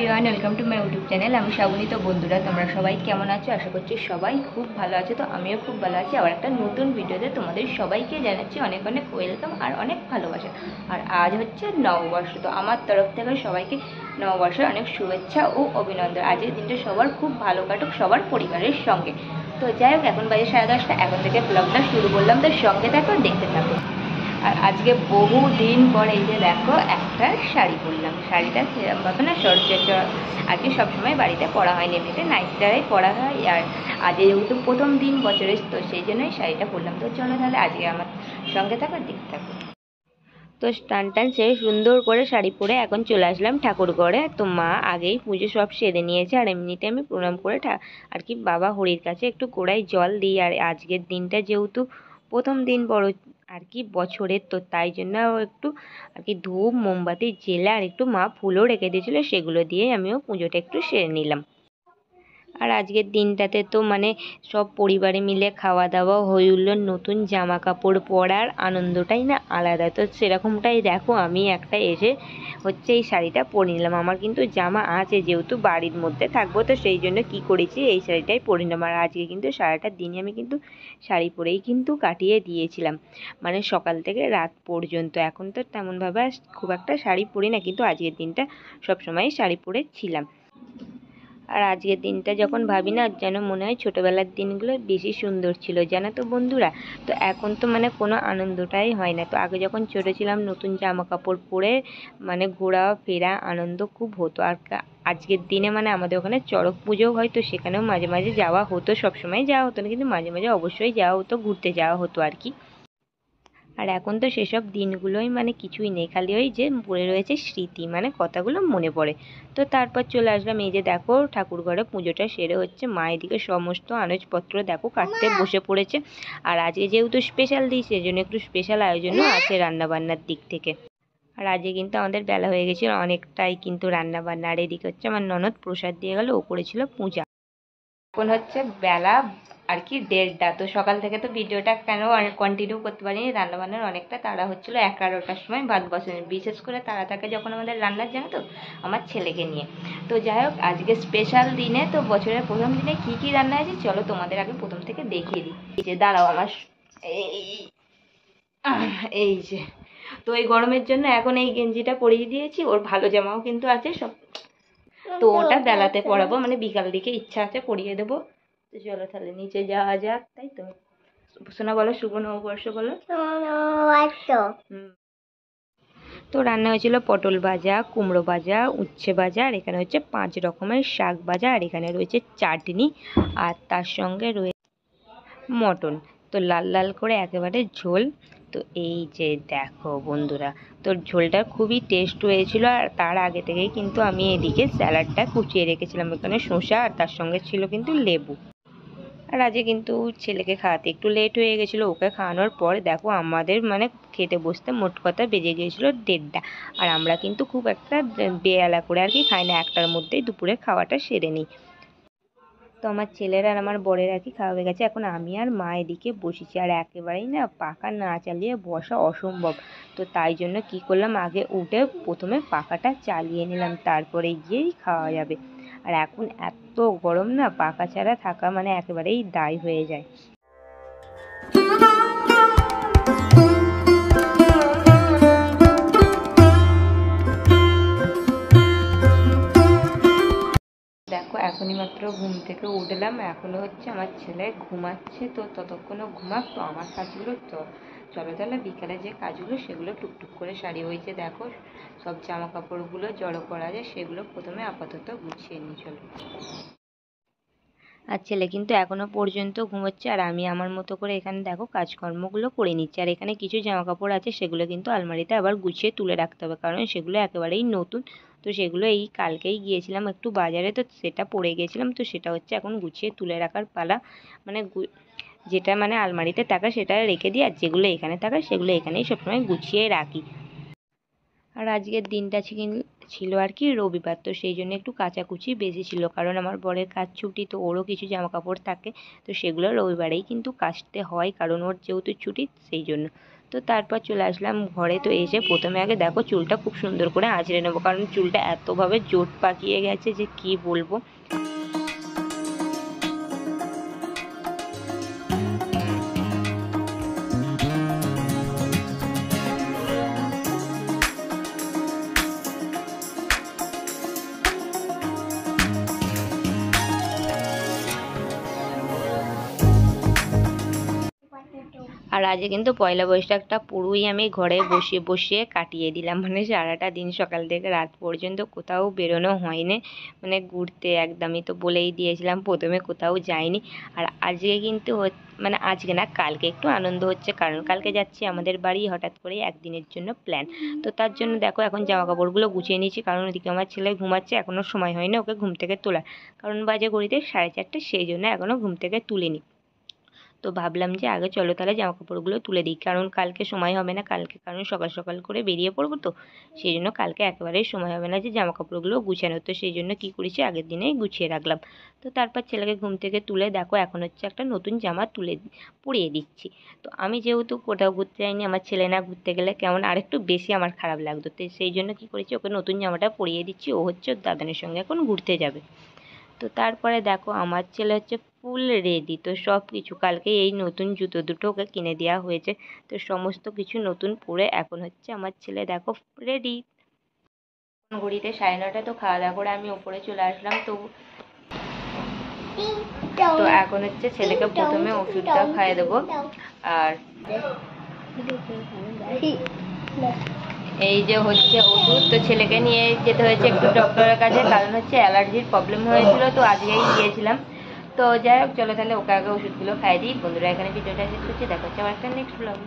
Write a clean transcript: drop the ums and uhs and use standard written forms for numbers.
Everyone, welcome to my YouTube channel. আমি শ্রাবণী। তো বন্ধুরা, তোমরা সবাই কেমন আছো? আশা করছি সবাই খুব ভালো আছো। তো আমিও খুব ভালো আছি। আবার একটা নতুন ভিডিওতে তোমাদের সবাইকে জানাচ্ছি অনেক অনেক ওয়েলকাম আর অনেক ভালোবাসা। আর আজ হচ্ছে নববর্ষ। তো আমার তরফ থেকে সবাইকে নববর্ষের অনেক শুভেচ্ছা ও অভিনন্দন। আজকের দিনটা সবার খুব ভালো কাটুক, সবার পরিবারের সঙ্গে। তো যাই হোক, এখন বাজে 10:30। এখন থেকে ব্লগটা শুরু করলাম। তো সঙ্গে থাকো, দেখতে থাকো। আর আজকে বহু দিন পর এই যে দেখো একটা শাড়ি পরলাম। শাড়িটা সেরকমভাবে না সচরাচর আর কি সবসময় বাড়িতে পরা হয়নি, এমনিতে নাইটটাই পরা হয়। আর আজ যেহেতু প্রথম দিন বছরের, তো সেই জন্যই শাড়িটা পরলাম। তো চলো তাহলে আজকে আমার সঙ্গে থাকো, দেখতে থাকো। তো স্নান টান সেরে সুন্দর করে শাড়ি পরে এখন চলে আসলাম ঠাকুর ঘরে। তো মা আগেই পুজো সব সেরে নিয়েছে, আর এমনিতে আমি প্রণাম করে আর কি বাবা হরির কাছে একটু গোড়ায় জল দিই। আর আজকের দিনটা যেহেতু প্রথম দিন বড় আর কি বছরের, তো তাই জন্য একটু আর কি ধূপ মোমবাতি জেলে আর একটু মা ফুলও রেখে দিয়েছিলো, সেগুলো দিয়ে আমিও পুজোটা একটু সেরে নিলাম। আর আজকের দিনটাতে তো মানে সব পরিবারে মিলে খাওয়া দাওয়া হয়ে উঠল, নতুন জামা কাপড় পরার আনন্দটাই না আলাদা। তো সেরকমটাই দেখো, আমি একটা এসে হচ্ছে এই শাড়িটা পরে নিলাম। আমার কিন্তু জামা আছে, যেহেতু বাড়ির মধ্যে থাকবো, তো সেই জন্য কি করেছি, এই শাড়িটাই পরে নিলাম। আর আজকে কিন্তু সারাটা দিনই আমি কিন্তু শাড়ি পরেই কিন্তু কাটিয়ে দিয়েছিলাম, মানে সকাল থেকে রাত পর্যন্ত। এখন তো তেমনভাবে খুব একটা শাড়ি পরি না, কিন্তু আজকের দিনটা সবসময় শাড়ি পরে ছিলাম। আর আজকের দিনটা যখন ভাবি না, যেন মনে হয় ছোটোবেলার দিনগুলো বেশি সুন্দর ছিল, জানো তো বন্ধুরা। তো এখন তো মানে কোনো আনন্দটাই হয় না। তো আগে যখন ছোটো ছিলাম, নতুন জামা কাপড় পরে মানে ঘোরা ফেরা আনন্দ খুব হতো। আর আজকের দিনে মানে আমাদের ওখানে চড়ক পুজোও হয়, তো সেখানেও মাঝে মাঝে যাওয়া হতো। সবসময় যাওয়া হতো না, কিন্তু মাঝে মাঝে অবশ্যই যাওয়া হতো, ঘুরতে যাওয়া হতো আর কি। আর এখন তো সেসব দিনগুলোই মানে কিছুই নেই, খালি ওই যে পড়ে রয়েছে স্মৃতি, মানে কথাগুলো মনে পড়ে। তো তারপর চলে আসলাম, এই যে দেখো ঠাকুর ঘরে পুজোটা সেরে হচ্ছে মা এদিকে সমস্ত আনাজপত্র দেখো কাটতে বসে পড়েছে। আর আজকে যেহেতু স্পেশাল দিই, সেজন্য একটু স্পেশাল আয়োজনও আছে রান্নাবান্নার দিক থেকে। আর আজকে কিন্তু আমাদের বেলা হয়ে গেছিল অনেকটাই কিন্তু রান্নাবান্না। আর এদিকে হচ্ছে আমার ননদ প্রসাদ দিয়ে গেল, ও করেছিল পূজা। এখন হচ্ছে বেলা আর কি 1:30। তো সকাল থেকে তো ভিডিওটা কেন কন্টিনিউ করতে পারিনি, রান্নাবান্নার অনেকটা তাড়া হচ্ছিলো। 11টার সময় ভাত বসানো, বিশেষ করে তাড়া থাকে যখন আমাদের রান্নার, জানো তো, আমার ছেলেকে নিয়ে। তো যাই হোক, আজকে স্পেশাল দিনে, তো বছরের প্রথম দিনে কি কি রান্না আছে চলো তোমাদের আগে প্রথম থেকে দেখিয়ে দিই। এই যে দাঁড়াও, আমার এই যে, তো এই গরমের জন্য এখন এই গেঞ্জিটা পরিয়ে দিয়েছি, ওর ভালো জামাও কিন্তু আছে সব। তো ওটা বেলাতে পরাবো, মানে বিকাল দিকে ইচ্ছা আছে পরিয়ে দেবো। তো চলো তাহলে নিচে যাওয়া যাক, তাই তো। শোনা বলো, শুভ নববর্ষ বলো। তো রান্না হয়েছিল পটল ভাজা, কুমড়ো ভাজা, উচ্ছে ভাজা, আর এখানে হচ্ছে 5 রকমের শাক ভাজা, আর এখানে রয়েছে চাটনি, আর তার সঙ্গে রয়েছে মটন। তো লাল লাল করে একেবারে ঝোল। তো এই যে দেখো বন্ধুরা, তো ঝোলটা খুবই টেস্ট হয়েছিল। আর তার আগে থেকেই কিন্তু আমি এদিকে স্যালাডটা কুচিয়ে রেখেছিলাম, এখানে শসা, আর তার সঙ্গে ছিল কিন্তু লেবু। আর আজকে কিন্তু ছেলেকে খাওয়াতে একটু লেট হয়ে গেছিলো। ওকে খাওয়ানোর পর দেখো আমাদের মানে খেতে বসতে মোট কথা বেজে গিয়েছিলো 1:30। আর আমরা কিন্তু খুব একটা বেলা করে আর কি খাই না, 1টার মধ্যেই দুপুরে খাওয়াটা সেরে নিই। তো আমার ছেলের আর আমার বরের আর কি খাওয়া হয়ে গেছে, এখন আমি আর মা এদিকে বসেছি। আর একেবারেই না পাখা না চালিয়ে বসা অসম্ভব। তো তাই জন্য কি করলাম, আগে উঠে প্রথমে পাখাটা চালিয়ে নিলাম, তারপরে গিয়েই খাওয়া যাবে। আর এখন এত গরম না, পাখা ছাড়া থাকা মানে একেবারেই দায় হয়ে যায়। দেখো এখনই মাত্র ঘুম থেকে উঠলাম, এখনো হচ্ছে আমার ছেলে ঘুমাচ্ছে। তো ততক্ষণও ঘুমাক, তো আমার কাজগুলো চলো তাহলে বিকালে যে কাজগুলো সেগুলো টুকটুক করে সারি। হয়েছে দেখো সব জামা কাপড়গুলো জড়ো করা যায়, সেগুলো প্রথমে আপাতত গুছিয়ে নিই চলো। আর ছেলে কিন্তু এখনো পর্যন্ত ঘুমোচ্ছে, আর আমি আমার মতো করে এখানে দেখো কাজকর্মগুলো করে নিচ্ছি। আর এখানে কিছু জামা কাপড় আছে, সেগুলো কিন্তু আলমারিতে আবার গুছিয়ে তুলে রাখতে হবে, কারণ সেগুলো একেবারেই নতুন। তো সেগুলো এই কালকেই গিয়েছিলাম একটু বাজারে, তো সেটা পরে গেছিলাম। তো সেটা হচ্ছে এখন গুছিয়ে তুলে রাখার পালা। মানে যেটা মানে আলমারিতে থাকা সেটা রেখে দিই, আর যেগুলো এখানে থাকা সেগুলো এখানেই সবসময় গুছিয়ে রাখি। আর আজকের দিনটা ছিল আর কি রবিবার, তো সেই জন্য একটু কাচাকুচি বেশি ছিল, কারণ আমার বরের কাজ ছুটি, তো ওরও কিছু জামা কাপড় থাকে, তো সেগুলো রবিবারেই কিন্তু কাচতে হয়, কারণ ওর যেহেতু ছুটি সেই জন্য। তো তারপর চলে আসলাম ঘরে। তো এসে প্রথমে আগে দেখো চুলটা খুব সুন্দর করে আঁচড়ে নেবো, কারণ চুলটা এতভাবে জোট পাকিয়ে গেছে যে কি বলবো। আর আজকে কিন্তু পয়লা বৈশাখটা পুরোই আমি ঘরে বসে বসে কাটিয়ে দিলাম, মানে সারাটা দিন সকাল থেকে রাত পর্যন্ত কোথাও বেরোনো হয়নি, মানে ঘুরতে একদমই তো বলেই দিয়েছিলাম প্রথমে কোথাও যাইনি। আর আজকে কিন্তু মানে আজকে না কালকে একটু আনন্দ হচ্ছে, কারণ কালকে যাচ্ছি আমাদের বাড়ি, হঠাৎ করে একদিনের জন্য প্ল্যান। তো তার জন্য দেখো এখন জামা কাপড়গুলো গুছিয়ে নিয়েছি, কারণ ওদিকে আমার ছেলে ঘুমাচ্ছে, এখনও সময় হয়নি ওকে ঘুম থেকে তোলার, কারণ বাজে ঘড়িতে 4:30, সেই জন্য এখনও ঘুম থেকে তুলিনি। তো ভাবলাম যে আগে চলো তাহলে জামা কাপড়গুলো তুলে দিই, কারণ কালকে সময় হবে না, কালকে কারণ সকাল সকাল করে বেরিয়ে পড়বো, তো সেই জন্য কালকে একেবারেই সময় হবে না যে জামা কাপড়গুলো গুছানো, তো সেই জন্য কী করেছি আগের দিনেই গুছিয়ে রাখলাম। তো তারপর ছেলেকে ঘুম থেকে তুলে দেখো এখন হচ্ছে একটা নতুন জামা পরিয়ে দিচ্ছি। তো আমি যেহেতু কোথাও ঘুরতে যাইনি, আমার ছেলে না ঘুরতে গেলে কেমন আরেকটু বেশি আমার খারাপ লাগতো, তো সেই জন্য কী করেছি ওকে নতুন জামাটা পরিয়ে দিচ্ছি, ও হচ্ছে ওর দাদানের সঙ্গে এখন ঘুরতে যাবে। তো তারপরে দেখো আমার ছেলে হচ্ছে ফুল রেডি, তো সব কিছু কালকে এই নতুন জুতো দুটো ওকে কিনে দেওয়া হয়েছে, তো সমস্ত কিছু নতুন পরে এখন হচ্ছে আমার ছেলে দেখো রেডি। ঘড়িতে 9:30, তো খাওয়া দাওয়া করে আমি উপরে চলে আসলাম। তো এখন হচ্ছে ছেলেকে প্রথমে ওষুধটা খাইয়ে দেবো, আর এই যে হচ্ছে ওষুধ, তো ছেলেকে নিয়ে যেতে হয়েছে একটু ডক্টরের কাছে, কারণ হচ্ছে অ্যালার্জির প্রবলেম হয়েছিল, তো আজকেই গিয়েছিলাম। তো যাই হোক চলো তাহলে ওকে আগে ওষুধগুলো খাই দিই। বন্ধুরা এখানে ভিডিওটা শেষ করছি, দেখা হচ্ছে আমার একটা নেক্সট ব্লগে।